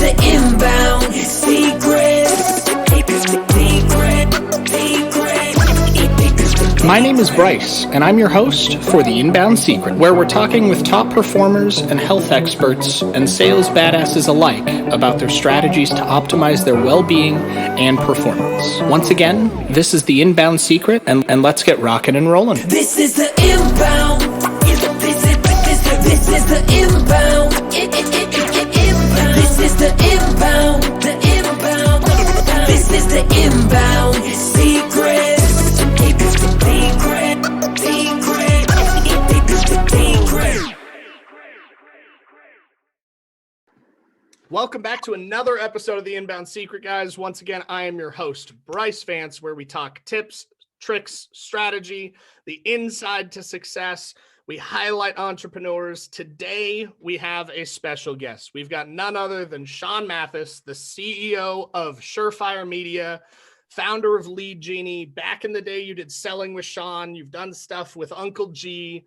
the inbound secret. My name is Bryce, and I'm your host for The Inbound Secret, where we're talking with top performers and health experts and sales badasses alike about their strategies to optimize their well-being and performance. Once again, this is The Inbound Secret, and let's get rocking and rolling. This is the inbound. This is the inbound. This is the inbound. The inbound. This is the inbound secret. Welcome back to another episode of The Inbound Secret, guys. Once again, I am your host, Bryce Vance, where we talk tips, tricks, strategy, the inside to success. We highlight entrepreneurs. Today, we have a special guest. We've got none other than J Matheis, the CEO of Surefire Media, founder of Lead Genie. Back in the day, you did selling with Sean. You've done stuff with Uncle G.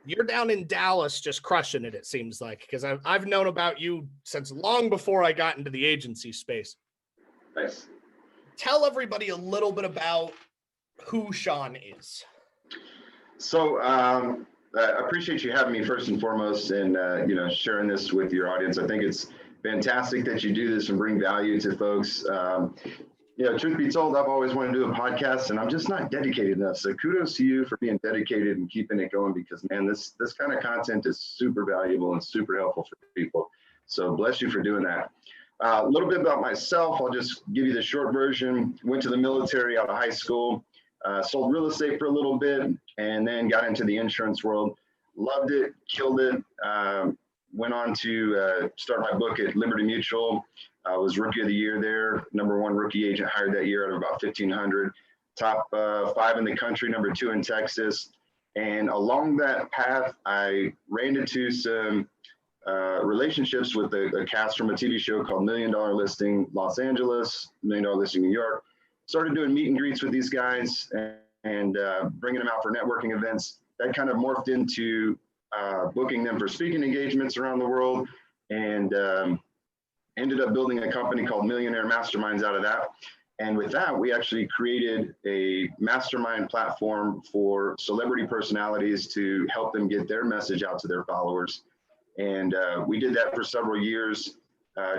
You're down in Dallas just crushing it seems like, because I've known about you since long before I got into the agency space. Nice. Tell everybody a little bit about who Sean is. So I appreciate you having me first and foremost, and sharing this with your audience. I think it's fantastic that you do this and bring value to folks. Truth be told, I've always wanted to do a podcast, and I'm just not dedicated enough. So kudos to you for being dedicated and keeping it going, because man, this kind of content is super valuable and super helpful for people. So bless you for doing that. A little bit about myself. I'll just give you the short version. Went to the military out of high school, sold real estate for a little bit, and then got into the insurance world. Loved it, killed it. Went on to start my book at Liberty Mutual. I was Rookie of the Year there, #1 rookie agent hired that year out of about 1,500, top 5 in the country, #2 in Texas. And along that path, I ran into some relationships with a cast from a TV show called $1 Million Listing Los Angeles, $1 Million Listing New York. Started doing meet and greets with these guys and bringing them out for networking events. That kind of morphed into booking them for speaking engagements around the world, and ended up building a company called Millionaire Masterminds out of that. And with that, we actually created a mastermind platform for celebrity personalities to help them get their message out to their followers. And we did that for several years.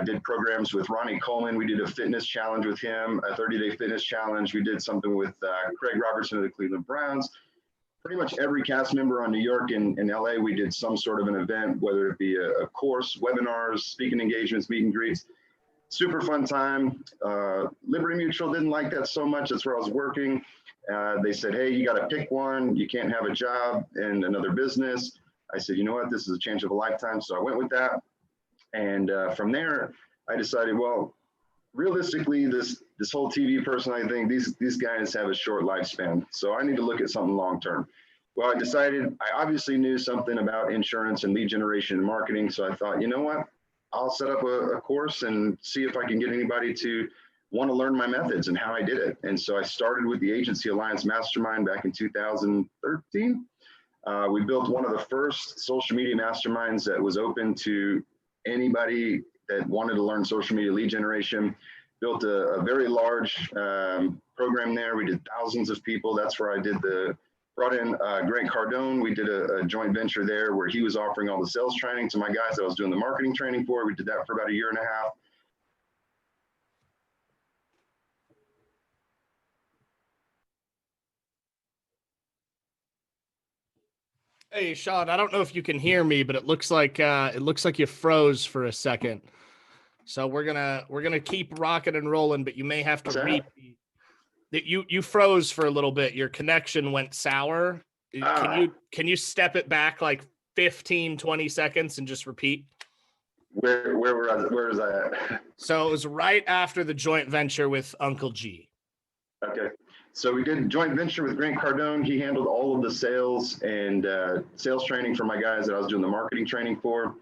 Did programs with Ronnie Coleman. We did a fitness challenge with him, a 30-day fitness challenge. We did something with Craig Robertson of the Cleveland Browns. Pretty much every cast member on New York and LA, we did some sort of an event, whether it be a course, webinars, speaking engagements, meet and greets. Super fun time. Liberty Mutual didn't like that so much. That's where I was working. They said, hey, you got to pick one. You can't have a job in another business. I said, you know what? This is a change of a lifetime. So I went with that. And from there, I decided, well, realistically, this whole TV person, I think these guys have a short lifespan. So I need to look at something long-term. Well, I decided, I obviously knew something about insurance and lead generation and marketing. So I thought, you know what, I'll set up a course and see if I can get anybody to want to learn my methods and how I did it. And so I started with the Agency Alliance Mastermind back in 2013. We built one of the first social media masterminds that was open to anybody that wanted to learn social media lead generation. Built a very large program there. We did thousands of people. That's where I brought in Grant Cardone. We did a joint venture there where he was offering all the sales training to my guys that I was doing the marketing training for. We did that for about a year and a half. Hey, Sean, I don't know if you can hear me, but it looks like you froze for a second. So we're gonna keep rocking and rolling, but you may have to repeat. You froze for a little bit. Your connection went sour. Can you step it back like 15, 20 seconds and just repeat? Where was I at? So it was right after the joint venture with Uncle G. Okay. So we did a joint venture with Grant Cardone. He handled all of the sales and sales training for my guys that I was doing the marketing training for.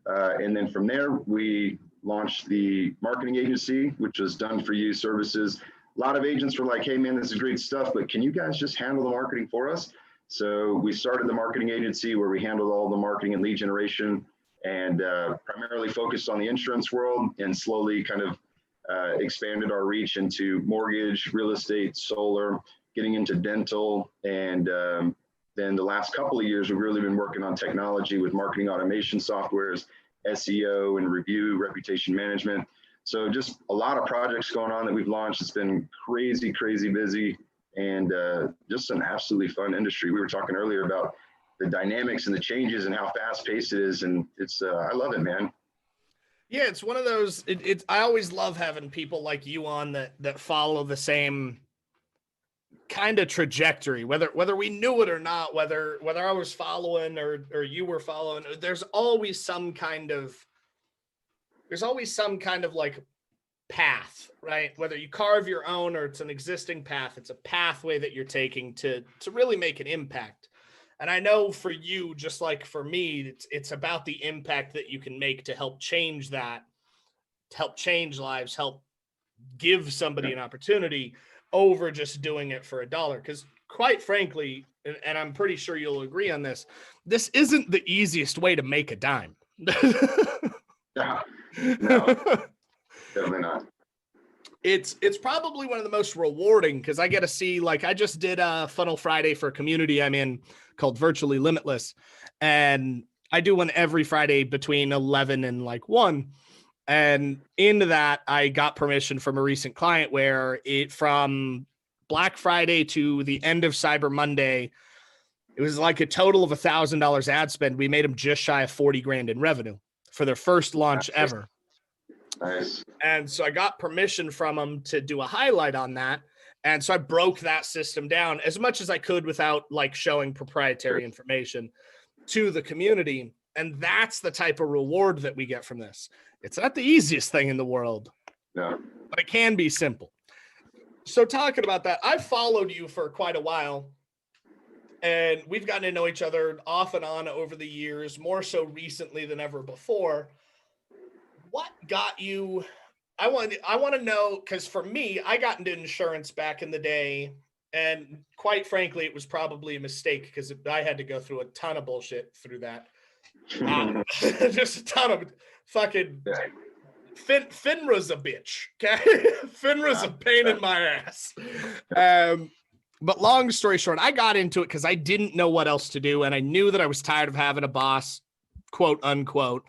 And then from there, we launched the marketing agency, which was done for you services. A lot of agents were like, hey man, this is great stuff, but can you guys just handle the marketing for us? So we started the marketing agency where we handled all the marketing and lead generation. and primarily focused on the insurance world, and slowly kind of expanded our reach into mortgage, real estate, solar, getting into dental. And then the last couple of years, we've really been working on technology with marketing automation softwares, SEO and review, reputation management. So just a lot of projects going on that we've launched. It's been crazy, crazy busy, and just an absolutely fun industry. We were talking earlier about the dynamics and the changes and how fast paced it is. And it's, I love it, man. Yeah, it's one of those, I always love having people like you on that follow the same kind of trajectory, whether we knew it or not, whether I was following or you were following. There's always some kind of like path, right? Whether you carve your own or it's an existing path, it's a pathway that you're taking to really make an impact. And I know for you, just like for me, it's about the impact that you can make to help change that, to help change lives, help give somebody an opportunity over just doing it for $1. Because quite frankly, and I'm pretty sure you'll agree on this, this isn't the easiest way to make a dime. No, definitely not. It's probably one of the most rewarding, because I get to see, like, I just did a Funnel Friday for a community I'm in called Virtually Limitless. And I do one every Friday between 11 and like 1. And into that, I got permission from a recent client where from Black Friday to the end of Cyber Monday, it was like a total of $1,000 ad spend. We made them just shy of 40 grand in revenue for their first launch ever. Nice. And so I got permission from them to do a highlight on that. And so I broke that system down as much as I could without like showing proprietary information to the community. And that's the type of reward that we get from this. It's not the easiest thing in the world, No. but it can be simple. So talking about that, I've followed you for quite a while, and we've gotten to know each other off and on over the years, more so recently than ever before. What got you? I want to know, because for me, I got into insurance back in the day, and quite frankly, it was probably a mistake because I had to go through a ton of bullshit through that. Just a ton of fucking FINRA's a bitch. Okay, FINRA's a pain in my ass. But long story short, I got into it because I didn't know what else to do, and I knew that I was tired of having a boss, quote unquote.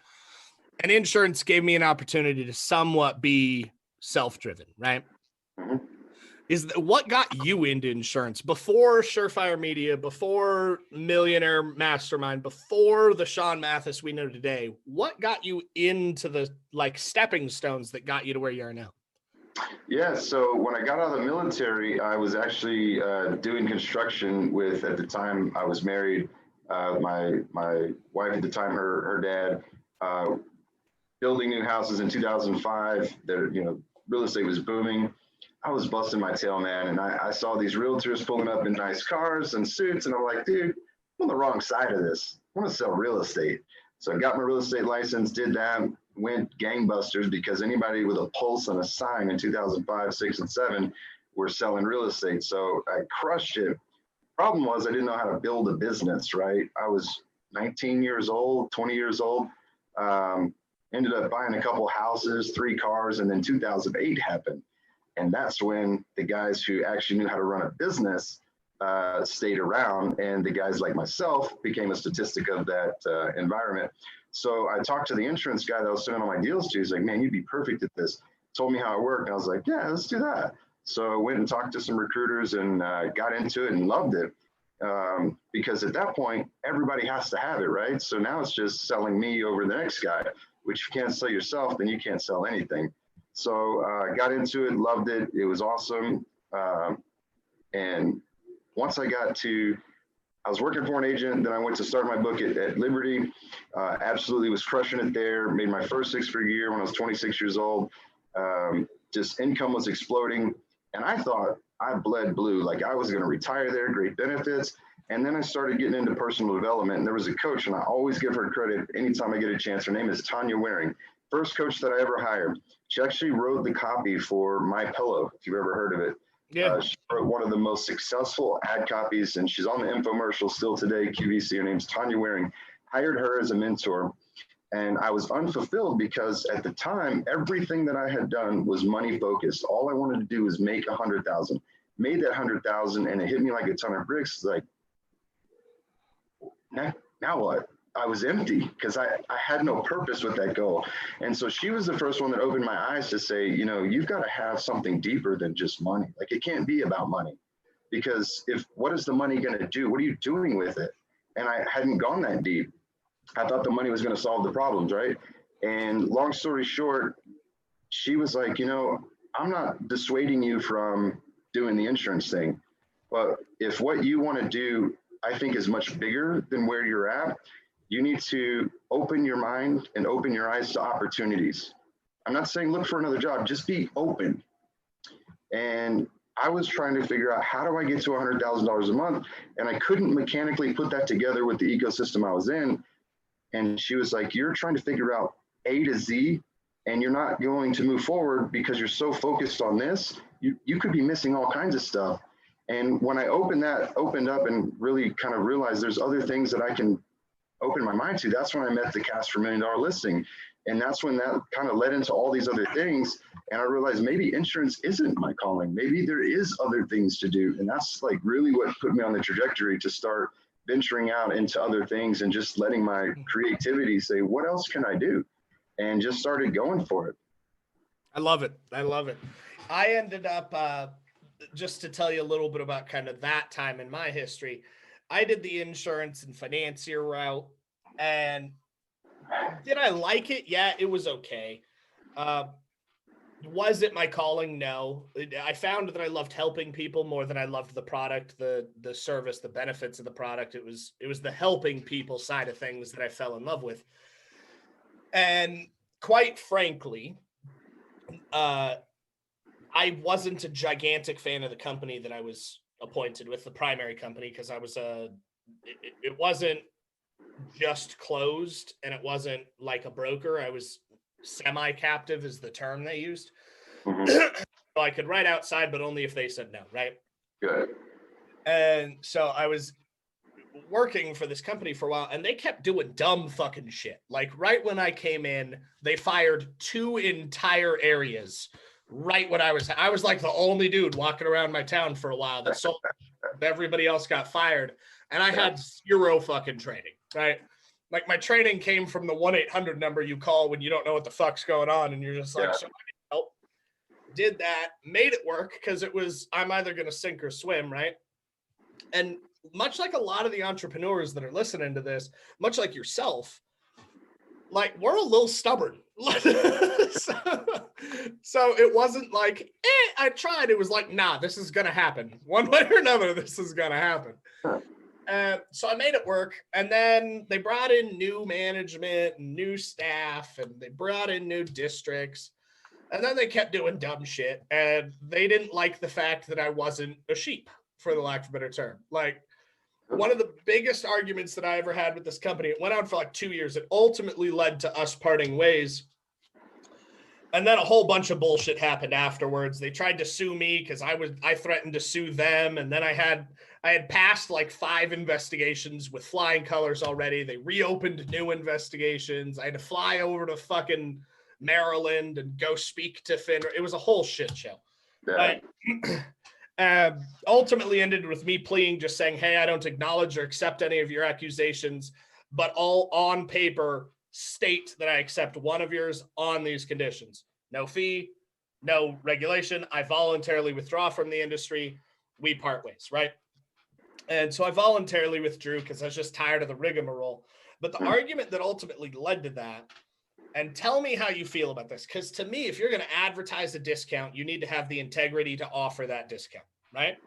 And insurance gave me an opportunity to somewhat be self-driven, right? Mm-hmm. What got you into insurance before Surefire Media, before Millionaire Mastermind, before the J Matheis we know today? What got you into the like stepping stones that got you to where you are now? Yeah, so when I got out of the military, I was actually doing construction with, at the time I was married, my wife at the time, her dad, building new houses in 2005. Real estate was booming. I was busting my tail, man. And I saw these realtors pulling up in nice cars and suits. And I'm like, dude, I'm on the wrong side of this. I want to sell real estate. So I got my real estate license, did that, went gangbusters, because anybody with a pulse and a sign in 2005, 6, and 7 were selling real estate. So I crushed it. Problem was, I didn't know how to build a business, right? I was 19 years old, 20 years old. Ended up buying a couple houses, 3 cars, and then 2008 happened. And that's when the guys who actually knew how to run a business stayed around, and the guys like myself became a statistic of that environment. So I talked to the insurance guy that I was sending all my deals to. He's like, man, you'd be perfect at this. Told me how it worked. And I was like, yeah, let's do that. So I went and talked to some recruiters and got into it and loved it. Because at that point, everybody has to have it, right? So now it's just selling me over the next guy, which you can't sell yourself, then you can't sell anything. So I got into it, loved it. It was awesome. And once I was working for an agent, then I went to start my book at Liberty. Absolutely was crushing it there. Made my first 6-figure year when I was 26 years old. Just income was exploding. And I thought I bled blue, like I was going to retire there, great benefits. And then I started getting into personal development. And there was a coach, and I always give her credit anytime I get a chance. Her name is Tanya Waring. First coach that I ever hired. She actually wrote the copy for My Pillow, if you've ever heard of it. Yeah. She wrote one of the most successful ad copies, and she's on the infomercial still today, QVC. Her name's Tanya Waring. Hired her as a mentor. And I was unfulfilled because at the time, everything that I had done was money focused. All I wanted to do was make 100,000. Made that 100,000, and it hit me like a ton of bricks. Like, now what? I was empty because I had no purpose with that goal. And so she was the first one that opened my eyes to say, you know, you've got to have something deeper than just money. Like, it can't be about money, because what is the money going to do? What are you doing with it? And I hadn't gone that deep. I thought the money was going to solve the problems, right? And long story short, she was like, you know, I'm not dissuading you from doing the insurance thing, but if what you want to do, I think, is much bigger than where you're at, you need to open your mind and open your eyes to opportunities. I'm not saying look for another job, just be open. And I was trying to figure out, how do I get to $100,000 a month? And I couldn't mechanically put that together with the ecosystem I was in. And she was like, you're trying to figure out A to Z, and you're not going to move forward because you're so focused on this. You could be missing all kinds of stuff. And when I opened up and really kind of realized there's other things that I can open my mind to, that's when I met the Cast for $1 Million Listing. And that's when that kind of led into all these other things. And I realized maybe insurance isn't my calling. Maybe there is other things to do. And that's like really what put me on the trajectory to start venturing out into other things and just letting my creativity say, what else can I do? And just started going for it. I love it. I love it. I ended up, just to tell you a little bit about kind of that time in my history, I did the insurance and financier route. And did I like it? Yeah, it was okay. Was it my calling? No. I found that I loved helping people more than I loved the product, the service, the benefits of the product. It was the helping people side of things that I fell in love with. And quite frankly, I wasn't a gigantic fan of the company that I was appointed with, the primary company, because I was it wasn't just closed, and it wasn't like a broker. I was semi-captive is the term they used. Mm-hmm. So I could write outside, but only if they said no, right? Good. And so I was working for this company for a while, and they kept doing dumb fucking shit. Like, right when I came in, they fired 2 entire areas. Right when I was like the only dude walking around my town for a while that sold. Everybody else got fired, and I had 0 fucking training, right? Like, my training came from the 1-800 number you call when you don't know what the fuck's going on, and you're just like, so I need help. Did that, made it work, because it was, I'm either going to sink or swim, right? And much like a lot of the entrepreneurs that are listening to this, much like yourself, like, we're a little stubborn. So it wasn't like, I tried. It was like, nah, this is going to happen. One way or another, this is going to happen. So I made it work. And then they brought in new management and new staff, and they brought in new districts. And then they kept doing dumb shit. And they didn't like the fact that I wasn't a sheep, for the lack of a better term. Like, one of the biggest arguments that I ever had with this company, it went on for like 2 years. It ultimately led to us parting ways. And then a whole bunch of bullshit happened afterwards. They tried to sue me because I threatened to sue them. And then I had passed like 5 investigations with flying colors already. They reopened new investigations. I had to fly over to fucking Maryland and go speak to FINRA. It was a whole shit show. Right? Ultimately ended with me pleading, just saying, hey, I don't acknowledge or accept any of your accusations, but all on paper state that I accept one of yours on these conditions. No fee, no regulation. I voluntarily withdraw from the industry. We part ways, right? And so I voluntarily withdrew because I was just tired of the rigmarole. But the argument that ultimately led to that, and tell me how you feel about this, because to me, if you're going to advertise a discount, you need to have the integrity to offer that discount, right?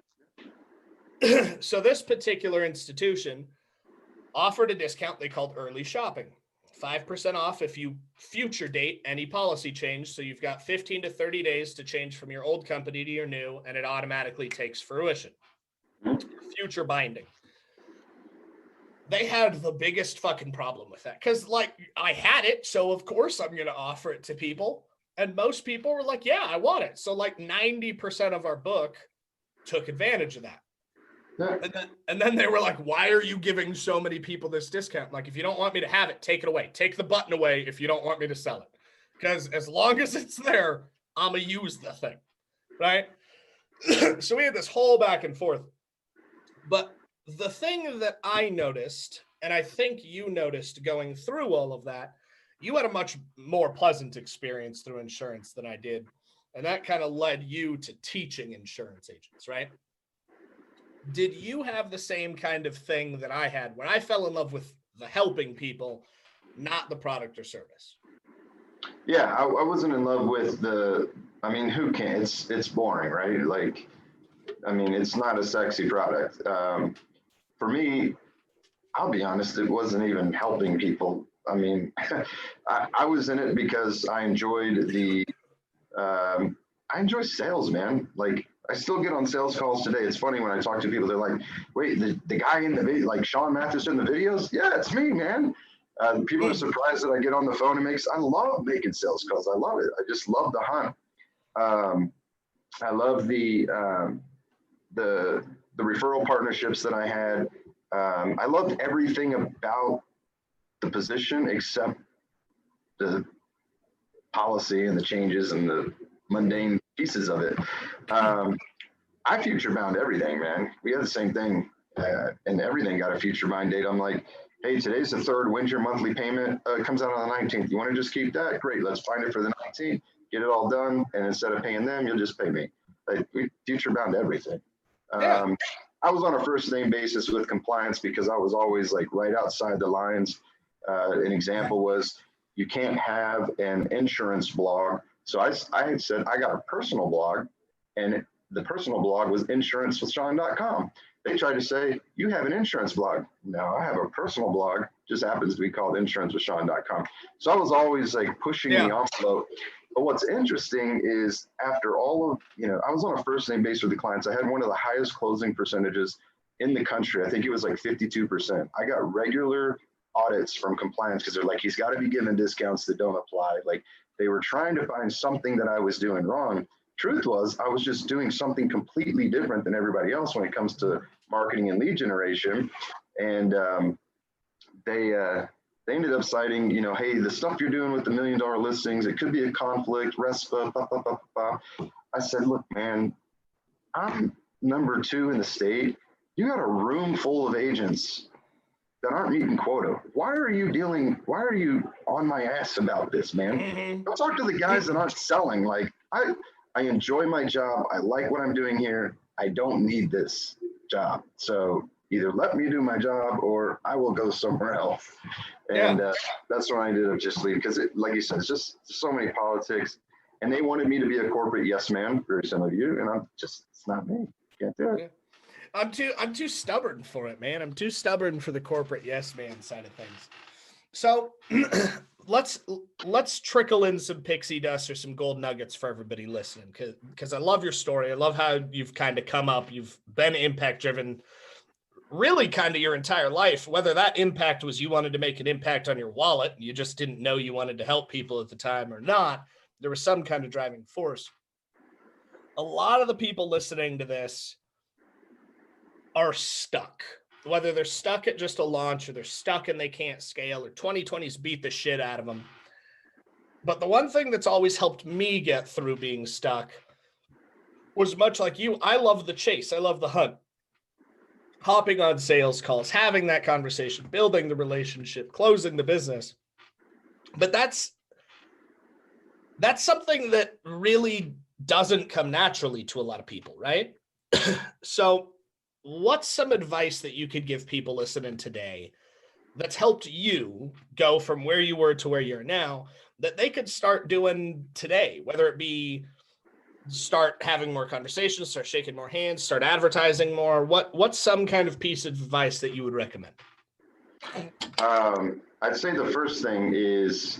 So this particular institution offered a discount they called early shopping. 5% off if you future date any policy change. So you've got 15 to 30 days to change from your old company to your new, and it automatically takes fruition. Future binding. They had the biggest fucking problem with that, because like, I had it, so of course I'm going to offer it to people. And most people were like, yeah, I want it. So like 90% of our book took advantage of that. Yeah. And then they were like, why are you giving so many people this discount? Like, if you don't want me to have it, take it away. Take the button away if you don't want me to sell it. Because as long as it's there, I'm going to use the thing. Right? So we had this whole back and forth. But the thing that I noticed, and I think you noticed going through all of that, you had a much more pleasant experience through insurance than I did. And that kind of led you to teaching insurance agents, right? Did you have the same kind of thing that I had when I fell in love with the helping people, not the product or service? Yeah, I wasn't in love with who can? It's boring, right? Like, I mean, it's not a sexy product. For me, I'll be honest, it wasn't even helping people. I mean, I was in it because I enjoyed I enjoy sales, man. Like, I still get on sales calls today. It's funny when I talk to people, they're like, wait, the guy in the video, like J Matheis in the videos? Yeah, it's me, man. People are surprised that I get on the phone and I love making sales calls. I love it. I just love the hunt. I love the referral partnerships that I had. I loved everything about the position except the policy and the changes and the mundane pieces of it. I future bound everything, man. We had the same thing, and everything got a future bind date. I'm like, hey, today's the third. When's your monthly payment? It comes out on the 19th. You want to just keep that? Great. Let's find it for the 19th. Get it all done, and instead of paying them, you'll just pay me. Like, we future bound everything. Yeah. I was on a first name basis with compliance because I was always like right outside the lines. An example was you can't have an insurance blog. So I had said I got a personal blog, and the personal blog was insurancewithsean.com. They tried to say, you have an insurance blog. No, I have a personal blog, just happens to be called insurancewithsean.com. So I was always like pushing the envelope. But what's interesting is after all of, I was on a first name basis with the clients. I had one of the highest closing percentages in the country. I think it was like 52%. I got regular audits from compliance because they're like, he's got to be given discounts that don't apply. Like, they were trying to find something that I was doing wrong. Truth was, I was just doing something completely different than everybody else when it comes to marketing and lead generation. And they ended up citing, hey, the stuff you're doing with the $1 million listings, it could be a conflict, RESPA, blah, blah, blah, blah. I said, look, man, I'm number 2 in the state. You got a room full of agents that aren't meeting quota. Why are you on my ass about this, man? Mm-hmm. Go talk to the guys that aren't selling. Like, I enjoy my job. I like what I'm doing here. I don't need this job. So either let me do my job or I will go somewhere else. And that's when I ended up just leaving because, like you said, it's just so many politics. And they wanted me to be a corporate yes man, very similar to you. And it's not me. Can't do it. Yeah. I'm too stubborn for it, man. I'm too stubborn for the corporate yes man side of things. So let's trickle in some pixie dust or some gold nuggets for everybody listening, because I love your story. I love how you've kind of come up. You've been impact driven really kind of your entire life, whether that impact was you wanted to make an impact on your wallet, you just didn't know you wanted to help people at the time or not. There was some kind of driving force. A lot of the people listening to this are stuck, whether they're stuck at just a launch or they're stuck and they can't scale, or 2020's beat the shit out of them. But the one thing that's always helped me get through being stuck was much like you. I love the chase. I love the hunt. Hopping on sales calls, having that conversation, building the relationship, closing the business. But that's something that really doesn't come naturally to a lot of people, right? So what's some advice that you could give people listening today that's helped you go from where you were to where you're now that they could start doing today, whether it be start having more conversations, start shaking more hands, start advertising more? What's some kind of piece of advice that you would recommend? I'd say the first thing is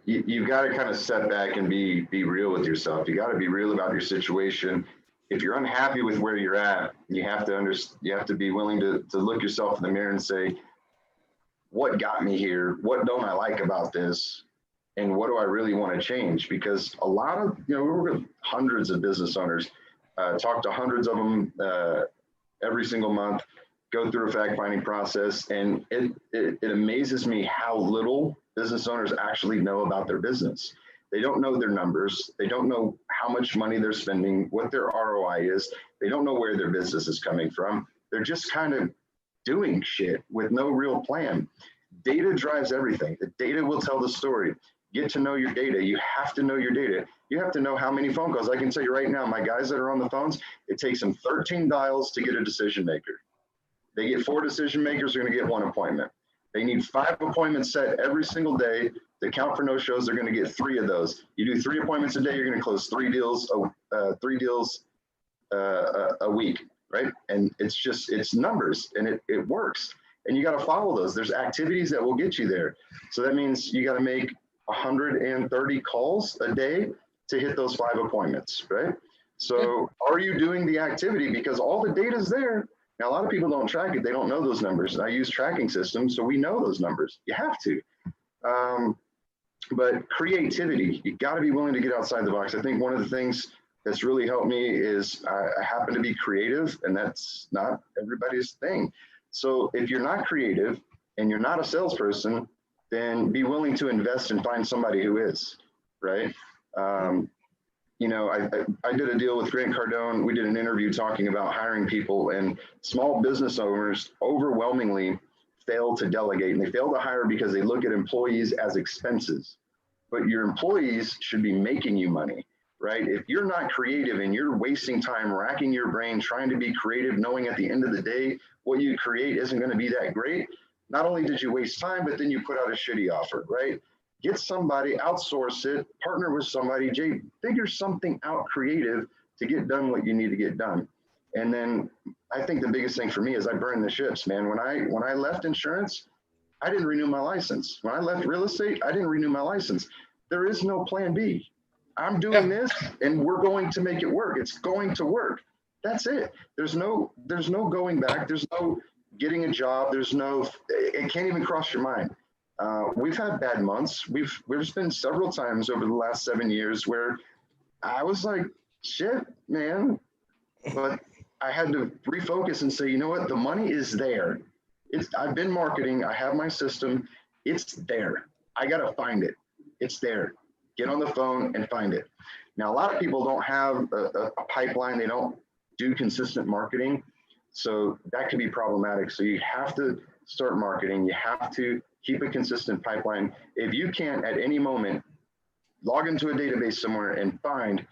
you've got to kind of step back and be real with yourself. You got to be real about your situation. If you're unhappy with where you're at, you have to be willing to look yourself in the mirror and say, what got me here? What don't I like about this? And what do I really want to change? Because a lot of, we work with hundreds of business owners, talk to hundreds of them every single month, go through a fact-finding process. And it amazes me how little business owners actually know about their business. They don't know their numbers. They don't know how much money they're spending, what their ROI is. They don't know where their business is coming from. They're just kind of doing shit with no real plan. Data drives everything. The data will tell the story. Get to know your data. You have to know your data. You have to know how many phone calls. I can tell you right now, my guys that are on the phones, it takes them 13 dials to get a decision maker. They get 4 decision makers, they're going to get 1 appointment. They need 5 appointments set every single day. To count for no shows, they're going to get 3 of those. You do 3 appointments a day, you're going to close 3 deals, 3 deals a week, right? And it's numbers, and it works. And you got to follow those. There's activities that will get you there. So that means you got to make 130 calls a day to hit those 5 appointments, right? So are you doing the activity? Because all the data is there. Now, a lot of people don't track it. They don't know those numbers. I use tracking systems, so we know those numbers. You have to. But creativity, you got to be willing to get outside the box. I think one of the things that's really helped me is I happen to be creative, and that's not everybody's thing. So if you're not creative and you're not a salesperson, then be willing to invest and find somebody who is, right? You know, I did a deal with Grant Cardone. We did an interview talking about hiring people, and small business owners overwhelmingly fail to delegate, and they fail to hire because they look at employees as expenses. But your employees should be making you money, right? If you're not creative and you're wasting time racking your brain trying to be creative, knowing at the end of the day what you create isn't going to be that great, not only did you waste time, but then you put out a shitty offer, right? Get somebody, outsource it, partner with somebody, Jay, figure something out creative to get done what you need to get done. And then I think the biggest thing for me is I burn the ships, man. When I left insurance, I didn't renew my license. When I left real estate, I didn't renew my license. There is no plan B. I'm doing this and we're going to make it work. It's going to work. That's it. There's no going back. There's no getting a job. It can't even cross your mind. We've had bad months. There's been several times over the last 7 years where I was like, shit, man. But I had to refocus and say, you know what? The money is there. I've been marketing. I have my system. It's there. I got to find it. It's there. Get on the phone and find it. Now, a lot of people don't have a pipeline. They don't do consistent marketing. So that can be problematic. So you have to start marketing. You have to keep a consistent pipeline. If you can't at any moment log into a database somewhere and find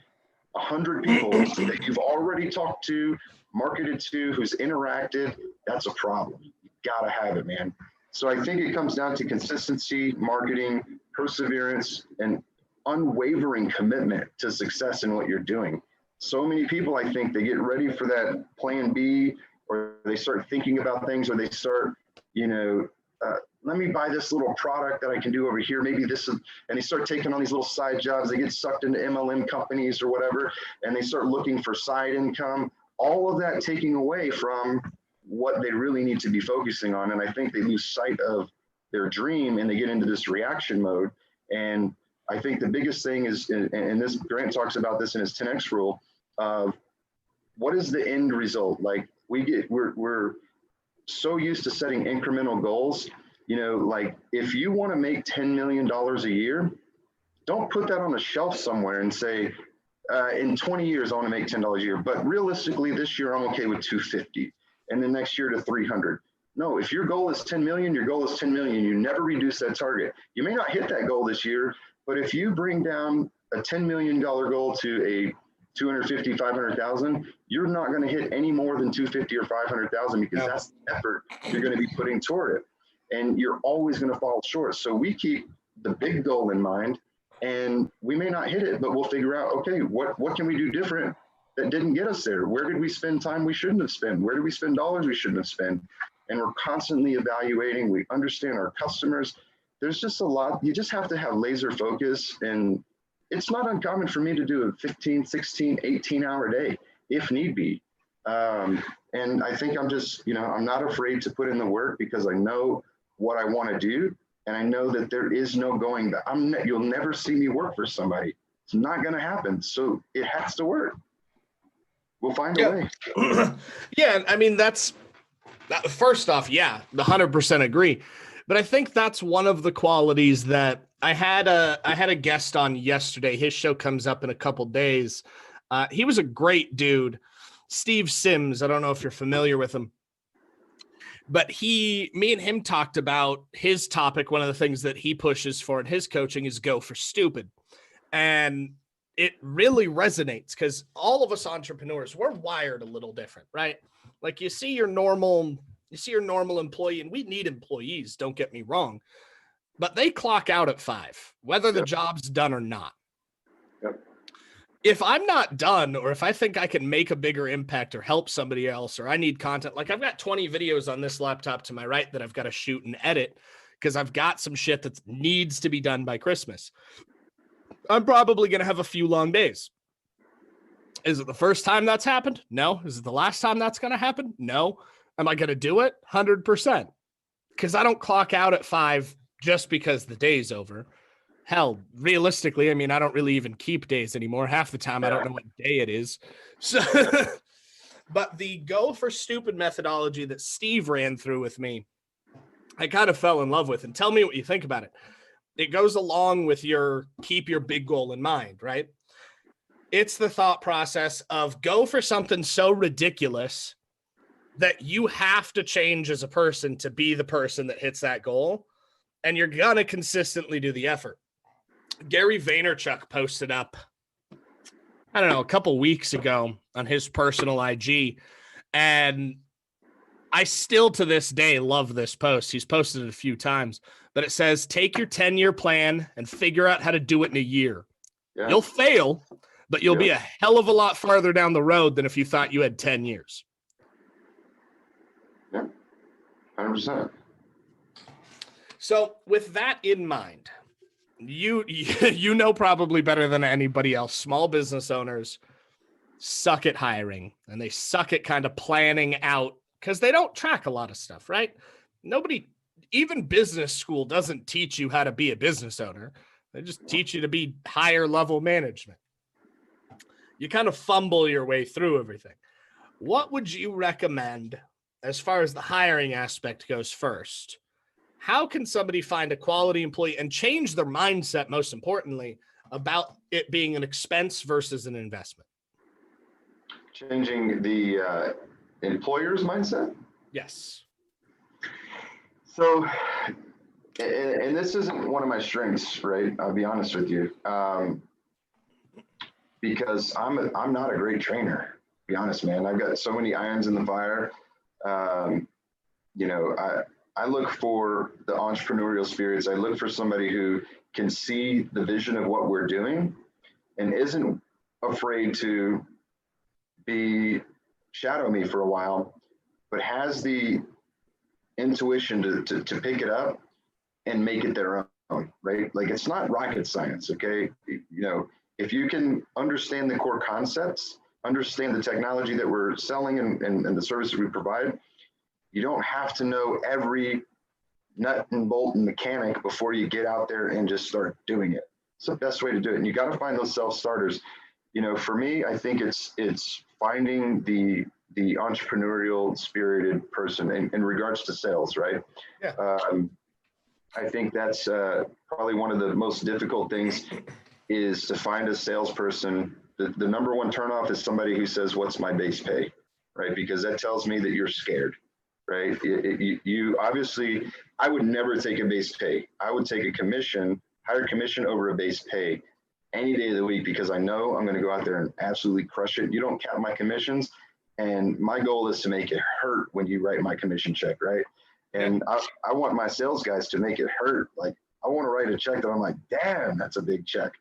100 people that you've already talked to, marketed to, who's interacted, that's a problem. You gotta have it, man. So I think it comes down to consistency, marketing, perseverance, and unwavering commitment to success in what you're doing. So many people, I think, they get ready for that plan B, or they start thinking about things, or they start, let me buy this little product that I can do over here. Maybe this is, and they start taking on these little side jobs. They get sucked into MLM companies or whatever, and they start looking for side income. All of that taking away from what they really need to be focusing on. And I think they lose sight of their dream and they get into this reaction mode. And I think the biggest thing is, and this Grant talks about this in his 10X rule, of what is the end result? Like we're so used to setting incremental goals. Like if you want to make $10 million a year, don't put that on a shelf somewhere and say, in 20 years, I want to make $10 a year. But realistically, this year, I'm okay with 250. And then next year to 300. No, if your goal is 10 million, your goal is 10 million. You never reduce that target. You may not hit that goal this year, but if you bring down a $10 million goal to a 250, 500,000, you're not going to hit any more than 250 or 500,000 because that's the effort you're going to be putting toward it. And you're always going to fall short. So we keep the big goal in mind, and we may not hit it, but we'll figure out, okay, what can we do different that didn't get us there? Where did we spend time we shouldn't have spent? Where did we spend dollars we shouldn't have spent? And we're constantly evaluating. We understand our customers. There's just a lot. You just have to have laser focus. And it's not uncommon for me to do a 15, 16, 18-hour day if need be. And I think I'm just, I'm not afraid to put in the work because I know what I want to do. And I know that there is no going back. You'll never see me work for somebody. It's not going to happen. So it has to work. we'll find a way. Yeah, I mean, that's first off, yeah, 100% agree. But I think that's one of the qualities that I had a guest on yesterday. His show comes up in a couple days. He was a great dude, Steve Sims. I don't know if you're familiar with him, but me and him talked about his topic. One of the things that he pushes for in his coaching is go for stupid. And it really resonates because all of us entrepreneurs, we're wired a little different, right? Like you see your normal employee, and we need employees, don't get me wrong, but they clock out at 5, whether the job's done or not. Yep. If I'm not done, or if I think I can make a bigger impact or help somebody else, or I need content, like I've got 20 videos on this laptop to my right that I've got to shoot and edit because I've got some shit that needs to be done by Christmas. I'm probably going to have a few long days. Is it the first time that's happened? No. Is it the last time that's going to happen? No. Am I going to do it? 100%. Because I don't clock out at 5 just because the day's over. Hell, realistically, I mean, I don't really even keep days anymore. Half the time, I don't know what day it is. So, but the go for stupid methodology that Steve ran through with me, I kind of fell in love with. And tell me what you think about it. It goes along with keep your big goal in mind, right? It's the thought process of go for something so ridiculous that you have to change as a person to be the person that hits that goal. And you're going to consistently do the effort. Gary Vaynerchuk posted up, I don't know, a couple weeks ago on his personal IG. And I still to this day love this post. He's posted it a few times, but it says, take your 10-year plan and figure out how to do it in a year. Yeah. You'll fail, but you'll be a hell of a lot farther down the road than if you thought you had 10 years. Yeah, 100%. So with that in mind, you know probably better than anybody else, small business owners suck at hiring, and they suck at kind of planning out because they don't track a lot of stuff, right? Nobody, even business school doesn't teach you how to be a business owner. They just teach you to be higher level management. You kind of fumble your way through everything. What would you recommend as far as the hiring aspect goes first? How can somebody find a quality employee and change their mindset, most importantly, about it being an expense versus an investment? Changing the employer's mindset? Yes. So, and this isn't one of my strengths, right? I'll be honest with you. Because I'm not a great trainer, to be honest, man. I've got so many irons in the fire. I look for the entrepreneurial spirits. I look for somebody who can see the vision of what we're doing and isn't afraid to shadow me for a while, but has the intuition to pick it up and make it their own, right? Like it's not rocket science, okay? If you can understand the core concepts, understand the technology that we're selling and the services we provide, you don't have to know every nut and bolt and mechanic before you get out there and just start doing it. It's the best way to do it. And you got to find those self-starters. For me, I think it's finding the entrepreneurial spirited person in regards to sales, right? Yeah. I think that's probably one of the most difficult things is to find a salesperson. The number one turnoff is somebody who says, what's my base pay, right? Because that tells me that you're scared, right? You obviously, I would never take a base pay. I would take higher commission over a base pay any day of the week because I know I'm going to go out there and absolutely crush it. You don't count my commissions. And my goal is to make it hurt when you write my commission check, right? And I want my sales guys to make it hurt. Like I want to write a check that I'm like, damn, that's a big check.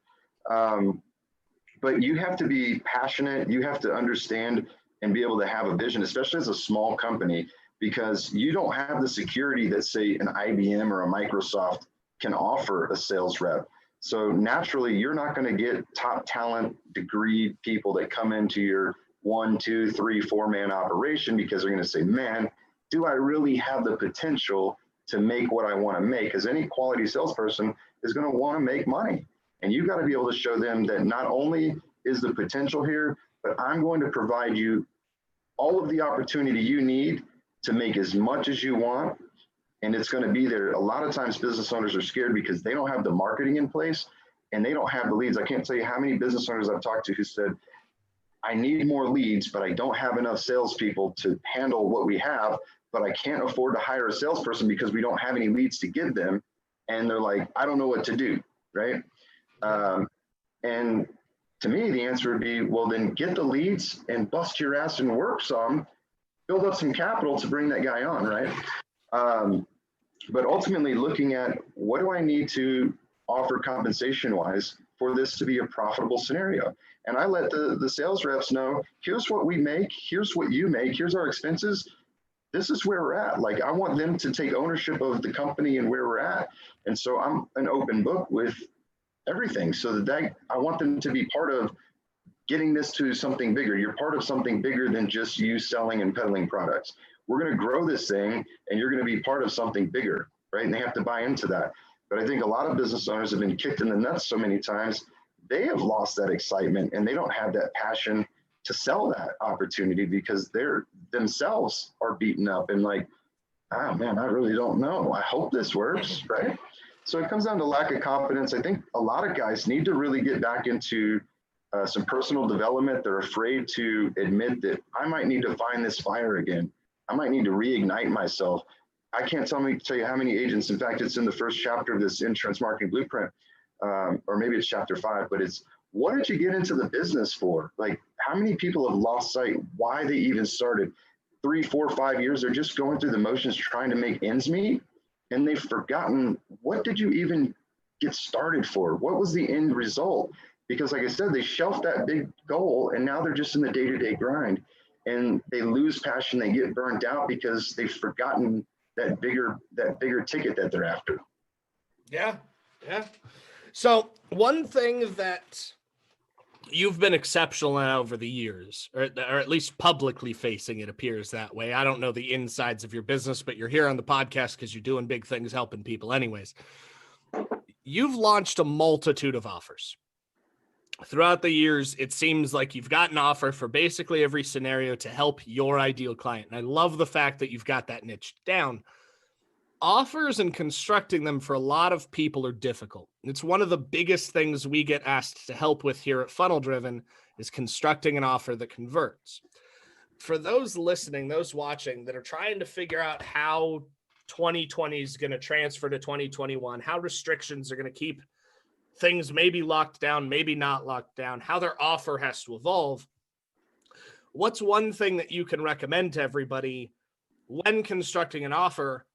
But you have to be passionate. You have to understand and be able to have a vision, especially as a small company, because you don't have the security that say an IBM or a Microsoft can offer a sales rep. So naturally, you're not going to get top talent degree people that come into your 1, 2, 3, 4-man operation because they're going to say, man, do I really have the potential to make what I want to make? Because any quality salesperson is going to want to make money. And you've got to be able to show them that not only is the potential here, but I'm going to provide you all of the opportunity you need to make as much as you want. And it's going to be there. A lot of times business owners are scared because they don't have the marketing in place and they don't have the leads. I can't tell you how many business owners I've talked to who said, I need more leads, but I don't have enough salespeople to handle what we have, but I can't afford to hire a salesperson because we don't have any leads to give them. And they're like, I don't know what to do, right? And to me, the answer would be, well, then get the leads and bust your ass and work some, build up some capital to bring that guy on, right? But ultimately looking at what do I need to offer compensation-wise for this to be a profitable scenario? And I let the sales reps know, here's what we make, here's what you make, here's our expenses. This is where we're at. Like, I want them to take ownership of the company and where we're at. And so I'm an open book with everything, so that I want them to be part of getting this to something bigger. You're part of something bigger than just you selling and peddling products. We're going to grow this thing and you're going to be part of something bigger, right? And they have to buy into that. But I think a lot of business owners have been kicked in the nuts so many times, they have lost that excitement and they don't have that passion to sell that opportunity because they're themselves are beaten up and like, oh man, I really don't know. I hope this works, right? So it comes down to lack of confidence. I think a lot of guys need to really get back into some personal development. They're afraid to admit that I might need to find this fire again. I might need to reignite myself. I can't tell you how many agents, in fact, it's in the first chapter of this Insurance Marketing Blueprint, or maybe it's chapter 5, but it's, what did you get into the business for? Like, how many people have lost sight why they even started? 3, 4, 5 years, they're just going through the motions trying to make ends meet, and they've forgotten, what did you even get started for? What was the end result? Because like I said, they shelved that big goal and now they're just in the day-to-day grind and they lose passion, they get burnt out because they've forgotten that bigger ticket that they're after. Yeah. So one thing that you've been exceptional at over the years, or at least publicly facing, it appears that way. I don't know the insides of your business, but you're here on the podcast because you're doing big things, helping people anyways. You've launched a multitude of offers. Throughout the years, it seems like you've got an offer for basically every scenario to help your ideal client. And I love the fact that you've got that niche down. Offers and constructing them for a lot of people are difficult. It's one of the biggest things we get asked to help with here at Funnel Driven is constructing an offer that converts. For those listening, those watching that are trying to figure out how 2020 is going to transfer to 2021, how restrictions are going to keep things maybe locked down, maybe not locked down, how their offer has to evolve. What's one thing that you can recommend to everybody when constructing an offer,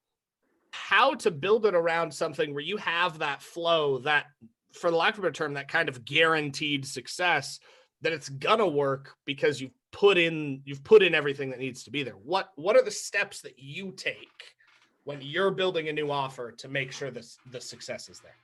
how to build it around something where you have that flow, that, for the lack of a better term, that kind of guaranteed success, that it's gonna work because you've put in everything that needs to be there. What are the steps that you take when you're building a new offer to make sure the success is there?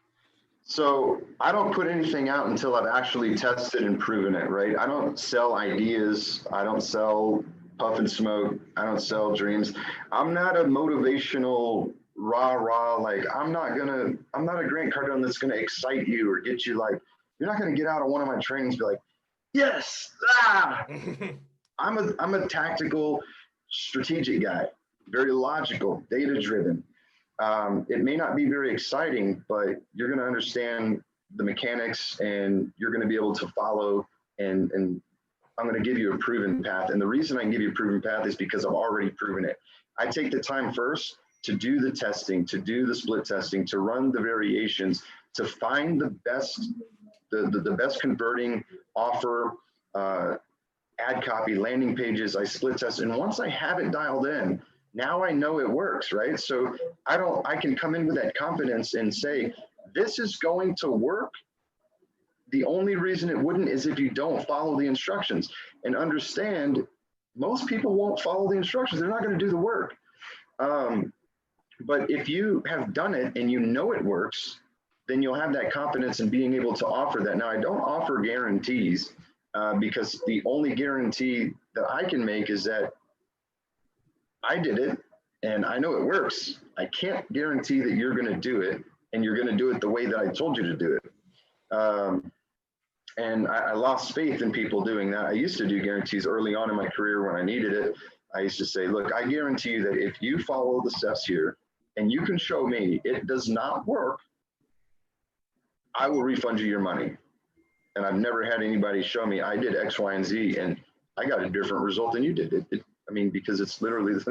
So I don't put anything out until I've actually tested and proven it, right? I don't sell ideas. I don't sell puff and smoke. I don't sell dreams. I'm not a motivational rah, like I'm not a Grant Cardone that's going to excite you or get you like, you're not going to get out of one of my trainings and be like, yes, I'm a tactical, strategic guy, very logical, data driven. It may not be very exciting, but you're going to understand the mechanics and you're going to be able to follow, and I'm going to give you a proven path. And the reason I can give you a proven path is because I've already proven it. I take the time first to do the testing, to do the split testing, to run the variations, to find the best converting offer, ad copy, landing pages. I split test. And once I have it dialed in, now I know it works, right? So I can come in with that confidence and say, this is going to work. The only reason it wouldn't is if you don't follow the instructions. And understand, most people won't follow the instructions. They're not going to do the work. But if you have done it and you know it works, then you'll have that confidence in being able to offer that. Now, I don't offer guarantees because the only guarantee that I can make is that I did it and I know it works. I can't guarantee that you're going to do it and you're going to do it the way that I told you to do it. And I lost faith in people doing that. I used to do guarantees early on in my career when I needed it. I used to say, look, I guarantee you that if you follow the steps here and you can show me it does not work, I will refund you your money. And I've never had anybody show me I did X, Y, and Z, and I got a different result than you did. I mean, because it's literally,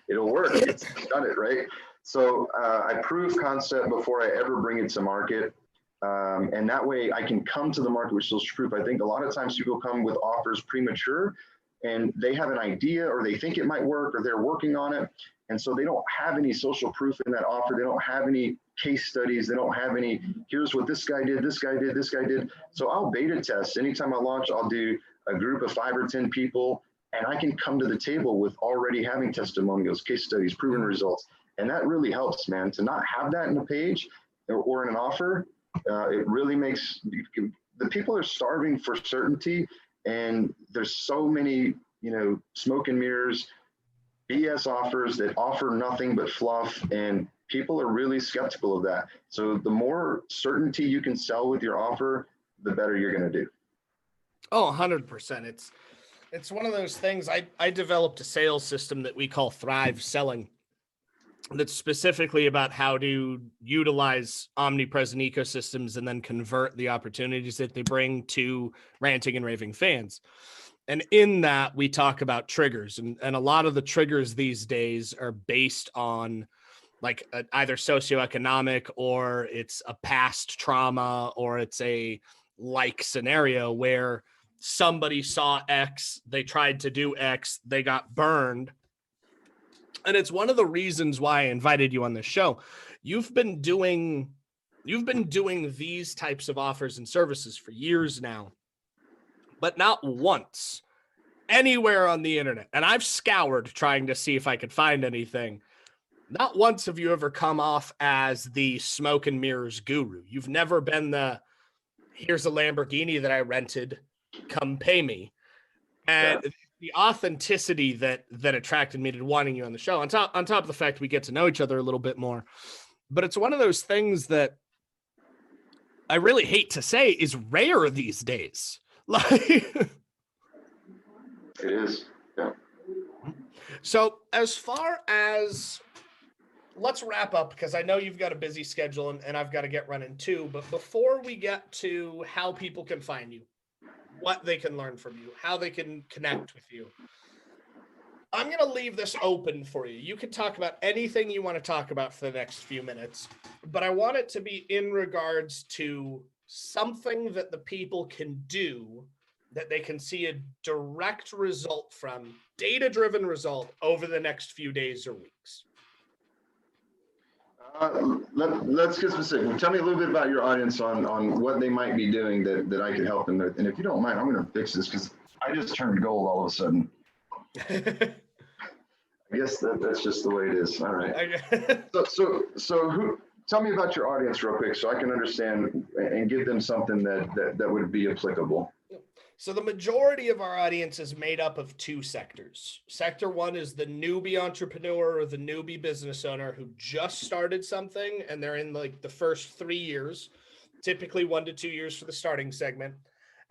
it'll work. It's done it, right? So I prove concept before I ever bring it to market. And that way I can come to the market with social proof. I think a lot of times people come with offers premature and they have an idea or they think it might work or they're working on it. And so they don't have any social proof in that offer. They don't have any case studies. They don't have any, here's what this guy did, this guy did, this guy did. So I'll beta test. Anytime I launch, I'll do a group of 5 or 10 people and I can come to the table with already having testimonials, case studies, proven results. And that really helps, man, to not have that in a page or in an offer. It really makes, the people are starving for certainty, and there's so many, smoke and mirrors, BS offers that offer nothing but fluff, and people are really skeptical of that. So the more certainty you can sell with your offer, the better you're going to do. Oh, 100%. It's one of those things. I developed a sales system that we call Thrive Selling, that's specifically about how to utilize omnipresent ecosystems and then convert the opportunities that they bring to ranting and raving fans. And in that, we talk about triggers. And a lot of the triggers these days are based on like either socioeconomic, or it's a past trauma, or it's a like scenario where somebody saw X, they tried to do X, they got burned. And it's one of the reasons why I invited you on this show. You've been doing these types of offers and services for years now, but not once anywhere on the internet. And I've scoured trying to see if I could find anything. Not once have you ever come off as the smoke and mirrors guru. You've never been the, here's a Lamborghini that I rented, come pay me. And yeah, the authenticity that attracted me to wanting you on the show, on top of the fact we get to know each other a little bit more. But it's one of those things that I really hate to say is rare these days. Like it is. Yeah. So as far as, let's wrap up, because I know you've got a busy schedule and I've got to get running too. But before we get to how people can find you, what they can learn from you, how they can connect with you, I'm going to leave this open for you. You can talk about anything you want to talk about for the next few minutes, but I want it to be in regards to something that the people can do that they can see a direct result from, data-driven result over the next few days or weeks. Let's get specific. Tell me a little bit about your audience on what they might be doing that I could help them with. And if you don't mind, I'm going to fix this because I just turned gold all of a sudden. I guess that's just the way it is. All right. So who? Tell me about your audience real quick so I can understand and give them something that would be applicable. So the majority of our audience is made up of 2 sectors. Sector 1 is the newbie entrepreneur or the newbie business owner who just started something and they're in like the first 3 years, typically 1 to 2 years for the starting segment.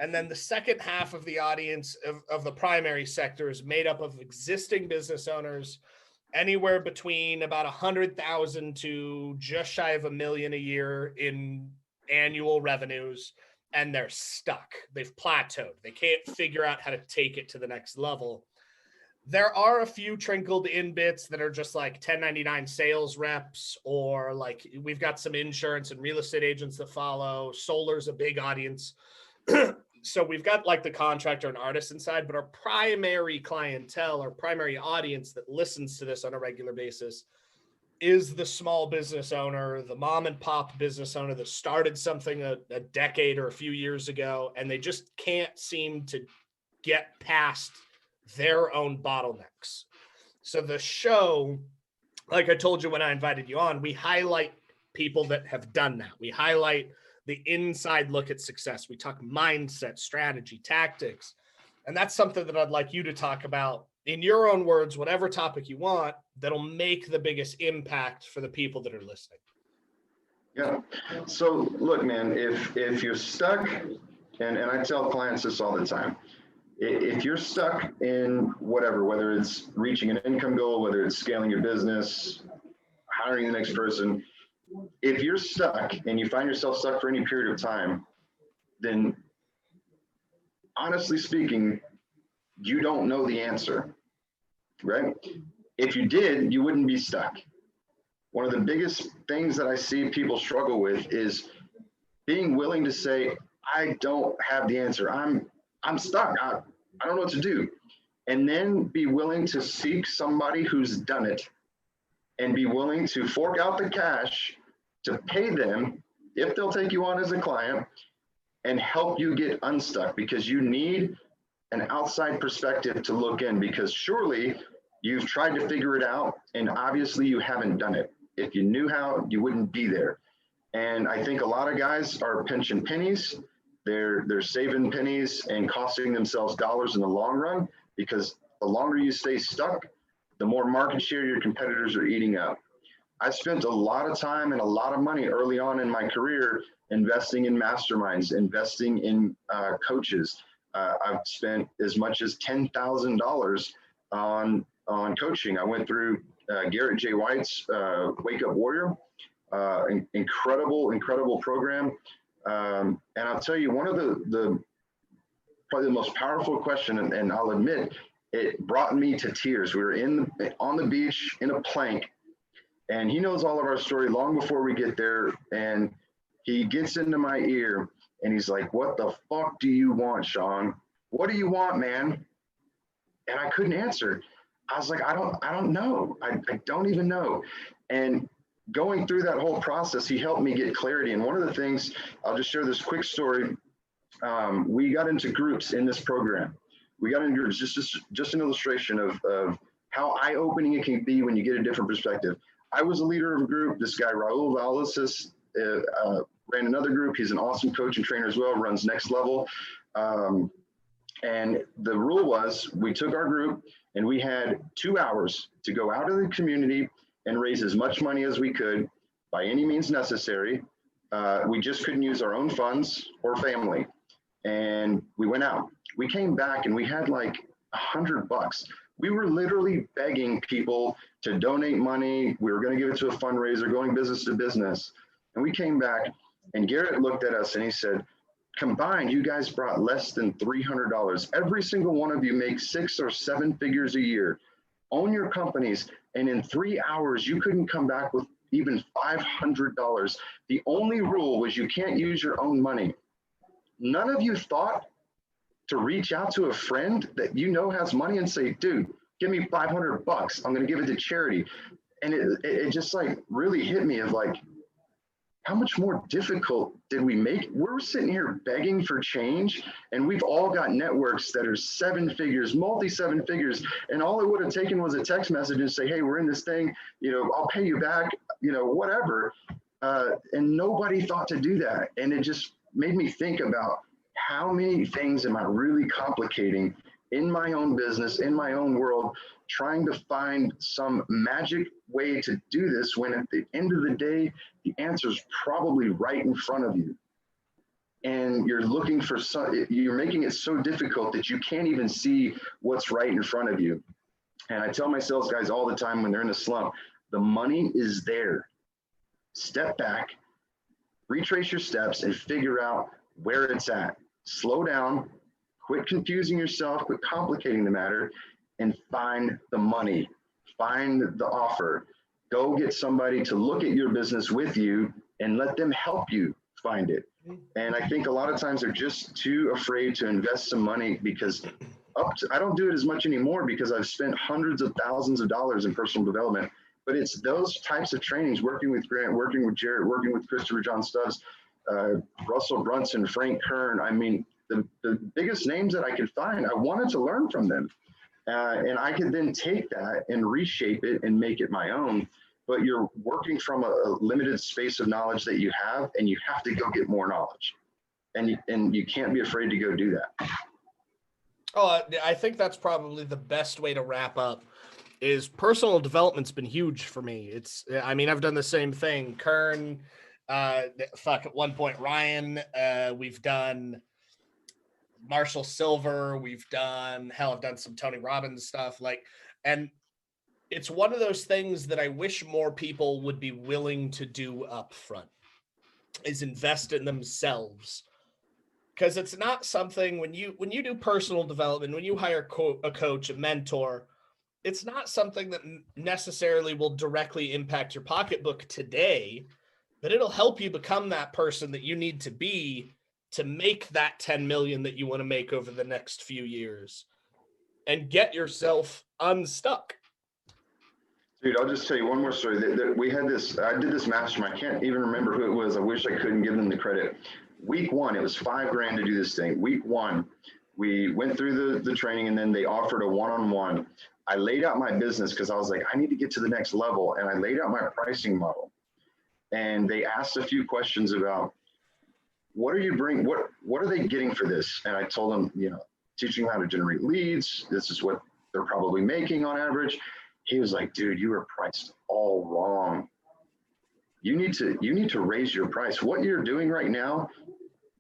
And then the second half of the audience of the primary sector is made up of existing business owners, anywhere between about 100,000 to just shy of $1 million a year in annual revenues. And they're stuck. They've plateaued. They can't figure out how to take it to the next level. There are a few trickled in bits that are just like 1099 sales reps, or like we've got some insurance and real estate agents that follow. Solar's a big audience. So we've got like the contractor and artist inside, but our primary clientele, our primary audience that listens to this on a regular basis is the small business owner, the mom and pop business owner that started something a decade or a few years ago, and they just can't seem to get past their own bottlenecks. So the show, like I told you when I invited you on, we highlight people that have done that. We highlight the inside look at success. We talk mindset, strategy, tactics, and that's something that I'd like you to talk about in your own words, whatever topic you want, that'll make the biggest impact for the people that are listening. Yeah. So look, man, if you're stuck and I tell clients this all the time. If you're stuck in whatever, whether it's reaching an income goal, whether it's scaling your business, hiring the next person, if you're stuck and you find yourself stuck for any period of time, then honestly speaking, you don't know the answer, right? If you did, you wouldn't be stuck. One of the biggest things that I see people struggle with is being willing to say, I don't have the answer. I'm stuck. I don't know what to do. And then be willing to seek somebody who's done it and be willing to fork out the cash to pay them if they'll take you on as a client and help you get unstuck, because you need an outside perspective to look in, because surely you've tried to figure it out and obviously you haven't done it. If you knew how, you wouldn't be there. And I think a lot of guys are pinching pennies. They're saving pennies and costing themselves dollars in the long run, because the longer you stay stuck, the more market share your competitors are eating up. I spent a lot of time and a lot of money early on in my career investing in masterminds, investing in coaches. I've spent as much as $10,000 on coaching. I went through Garrett J. White's Wake Up Warrior, incredible program. And I'll tell you, one of the probably the most powerful question, and I'll admit, it brought me to tears. We were on the beach in a plank, and he knows all of our story long before we get there. And he gets into my ear and he's like, "What the fuck do you want, Sean? What do you want, man?" And I couldn't answer. I was like, I don't know. I don't even know. And going through that whole process, he helped me get clarity. And one of the things, I'll just share this quick story. We got into groups in this program. We got into groups, just an illustration of how eye-opening it can be when you get a different perspective. I was a leader of a group. This guy, Raul Valasis, ran another group. He's an awesome coach and trainer as well, runs Next Level. And the rule was, we took our group and we had 2 hours to go out in the community and raise as much money as we could by any means necessary. We just couldn't use our own funds or family. And we went out. We came back and we had like $100. We were literally begging people to donate money. We were going to give it to a fundraiser, going business to business. And we came back and Garrett looked at us and he said, "Combined, you guys brought less than $300. Every single one of you makes 6 or 7 figures a year. Own your companies. And in 3 hours, you couldn't come back with even $500. The only rule was you can't use your own money." None of you thought to reach out to a friend that you know has money and say, "Dude, give me $500. I'm going to give it to charity." And it just like really hit me of like, how much more difficult did we make? We're sitting here begging for change, and we've all got networks that are 7 figures, multi-7 figures, and all it would have taken was a text message and say, "Hey, we're in this thing, I'll pay you back, whatever." And nobody thought to do that. And it just made me think about how many things am I really complicating in my own business, in my own world, trying to find some magic way to do this when at the end of the day, the answer is probably right in front of you. And you're looking for you're making it so difficult that you can't even see what's right in front of you. And I tell my sales guys all the time when they're in a slump, the money is there. Step back, retrace your steps, and figure out where it's at. Slow down, quit confusing yourself, quit complicating the matter, and find the money, find the offer. Go get somebody to look at your business with you and let them help you find it. And I think a lot of times they're just too afraid to invest some money, because I don't do it as much anymore because I've spent hundreds of thousands of dollars in personal development. But it's those types of trainings, working with Grant, working with Jared, working with Christopher John Stubbs, Russell Brunson, Frank Kern. I mean, the biggest names that I could find, I wanted to learn from them. And I could then take that and reshape it and make it my own. But you're working from a limited space of knowledge that you have, and you have to go get more knowledge. And you can't be afraid to go do that. Oh, I think that's probably the best way to wrap up. Is personal development's been huge for me. I've done the same thing. Kern, at one point, Ryan, we've done Marshall Silver. I've done some Tony Robbins stuff. And it's one of those things that I wish more people would be willing to do up front, is invest in themselves. Because it's not something when you do personal development, when you hire a coach, a mentor, it's not something that necessarily will directly impact your pocketbook today, but it'll help you become that person that you need to be to make that 10 million that you want to make over the next few years and get yourself unstuck. Dude, I'll just tell you one more story. We had this, I did this mastermind. I can't even remember who it was. I wish I couldn't give them the credit. Week one, it was $5,000 to do this thing. Week one, we went through the training, and then they offered a one-on-one. I laid out my business because I was like, I need to get to the next level. And I laid out my pricing model. And they asked a few questions about, what are you bringing? What are they getting for this? And I told them, teaching them how to generate leads. This is what they're probably making on average. He was like, dude, you were priced all wrong. You need to raise your price. What you're doing right now,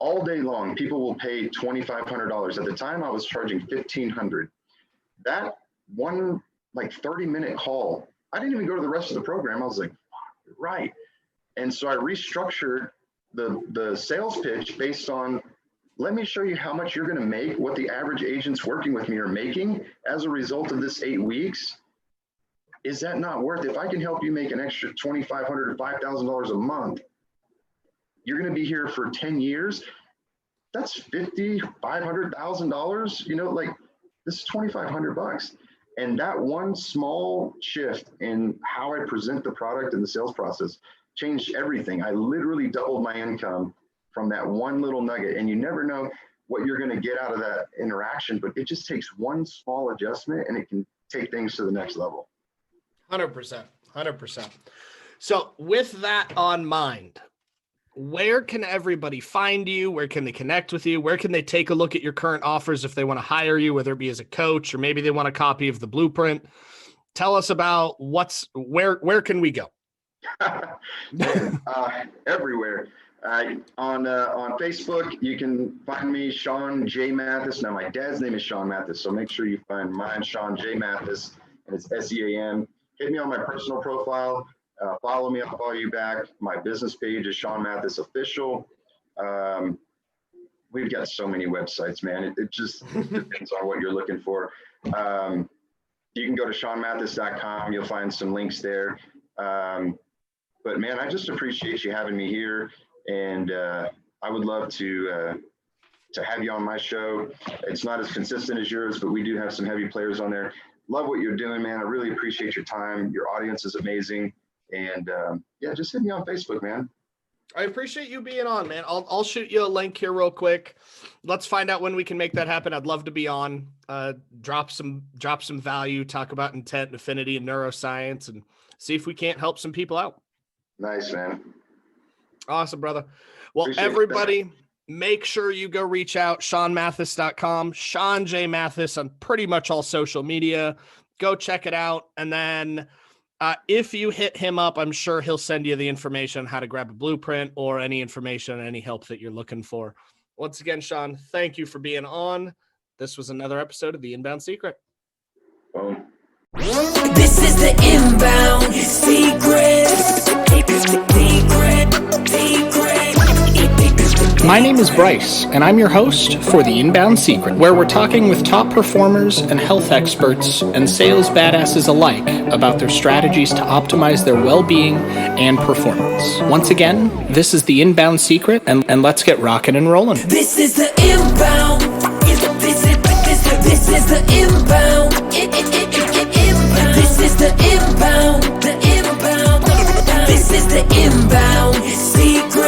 all day long, people will pay $2,500. At the time, I was charging $1,500. That one 30-minute call, I didn't even go to the rest of the program. I was like, right. And so I restructured the sales pitch based on, let me show you how much you're going to make, what the average agents working with me are making as a result of this 8 weeks. Is that not worth it? If I can help you make an extra $2,500 to $5,000 a month, you're going to be here for 10 years. That's $500,000. This is $2,500. And that one small shift in how I present the product and the sales process changed everything. I literally doubled my income from that one little nugget. And you never know what you're going to get out of that interaction, but it just takes one small adjustment and it can take things to the next level. 100%. So with that on mind, where can everybody find you? Where can they connect with you? Where can they take a look at your current offers if they want to hire you, whether it be as a coach or maybe they want a copy of the blueprint? Tell us about where can we go? Everywhere. On Facebook, you can find me, Sean J Matheis. Now, my dad's name is Sean Matheis, so make sure you find mine, Sean J Matheis, and it's SEAM. Hit me on my personal profile. Follow me. I'll follow you back. My business page is Sean Matheis Official. We've got so many websites, man. It just depends on what you're looking for. You can go to SeanMatheis.com. You'll find some links there. But man, I just appreciate you having me here, and I would love to have you on my show. It's not as consistent as yours, but we do have some heavy players on there. Love what you're doing, man. I really appreciate your time. Your audience is amazing. And just hit me on Facebook, man. I appreciate you being on, man. I'll shoot you a link here real quick. Let's find out when we can make that happen. I'd love to be on, drop some value, talk about intent, affinity, and neuroscience, and see if we can't help some people out. Nice, man. Awesome, brother. Well, Appreciate everybody, make sure you go reach out, SeanMatheis.com, Sean J Matheis on pretty much all social media. Go check it out. And then if you hit him up, I'm sure he'll send you the information on how to grab a blueprint or any information, any help that you're looking for. Once again, Sean, thank you for being on. This was another episode of The Inbound Secret. Boom. This is the Inbound Secret. My name is Bryce, and I'm your host for The Inbound Secret, where we're talking with top performers and health experts and sales badasses alike about their strategies to optimize their well-being and performance. Once again, this is The Inbound Secret, and let's get rocking and rolling. This is the Inbound. This is the Inbound. This is the Inbound. This is the Inbound Secret.